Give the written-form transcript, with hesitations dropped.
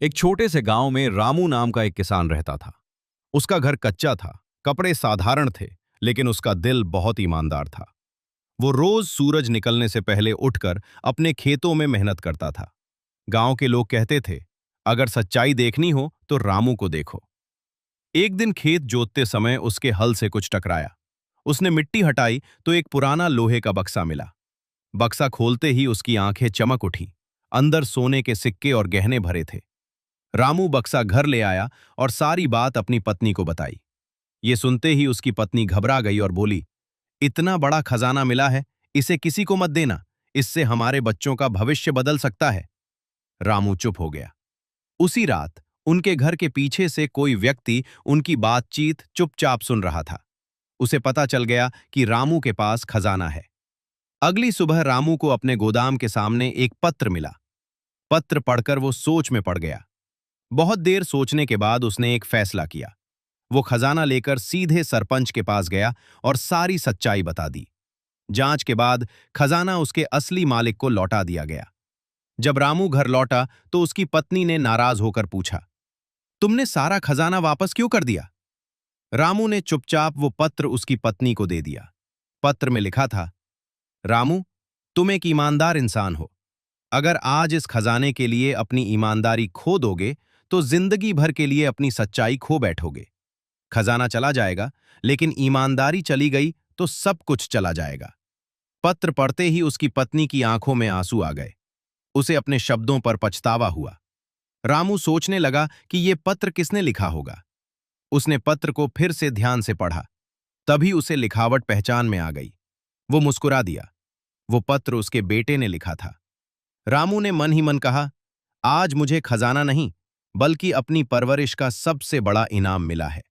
एक छोटे से गांव में रामू नाम का एक किसान रहता था। उसका घर कच्चा था, कपड़े साधारण थे, लेकिन उसका दिल बहुत ईमानदार था। वो रोज सूरज निकलने से पहले उठकर अपने खेतों में मेहनत करता था। गांव के लोग कहते थे, अगर सच्चाई देखनी हो तो रामू को देखो। एक दिन खेत जोतते समय उसके हल से कुछ टकराया। उसने मिट्टी हटाई तो एक पुराना लोहे का बक्सा मिला। बक्सा खोलते ही उसकी आंखें चमक उठी। अंदर सोने के सिक्के और गहने भरे थे। रामू बक्सा घर ले आया और सारी बात अपनी पत्नी को बताई। ये सुनते ही उसकी पत्नी घबरा गई और बोली, इतना बड़ा खजाना मिला है, इसे किसी को मत देना, इससे हमारे बच्चों का भविष्य बदल सकता है। रामू चुप हो गया। उसी रात उनके घर के पीछे से कोई व्यक्ति उनकी बातचीत चुपचाप सुन रहा था। उसे पता चल गया कि रामू के पास खजाना है। अगली सुबह रामू को अपने गोदाम के सामने एक पत्र मिला। पत्र पढ़कर वो सोच में पड़ गया। बहुत देर सोचने के बाद उसने एक फैसला किया। वो खजाना लेकर सीधे सरपंच के पास गया और सारी सच्चाई बता दी। जांच के बाद खजाना उसके असली मालिक को लौटा दिया गया। जब रामू घर लौटा तो उसकी पत्नी ने नाराज होकर पूछा, तुमने सारा खजाना वापस क्यों कर दिया? रामू ने चुपचाप वो पत्र उसकी पत्नी को दे दिया। पत्र में लिखा था, रामू, तुम एक ईमानदार इंसान हो। अगर आज इस खजाने के लिए अपनी ईमानदारी खो दोगे तो जिंदगी भर के लिए अपनी सच्चाई खो बैठोगे। खजाना चला जाएगा, लेकिन ईमानदारी चली गई तो सब कुछ चला जाएगा। पत्र पढ़ते ही उसकी पत्नी की आंखों में आंसू आ गए। उसे अपने शब्दों पर पछतावा हुआ। रामू सोचने लगा कि ये पत्र किसने लिखा होगा। उसने पत्र को फिर से ध्यान से पढ़ा। तभी उसे लिखावट पहचान में आ गई। वो मुस्कुरा दिया। वो पत्र उसके बेटे ने लिखा था। रामू ने मन ही मन कहा, आज मुझे खजाना नहीं, बल्कि अपनी परवरिश का सबसे बड़ा इनाम मिला है।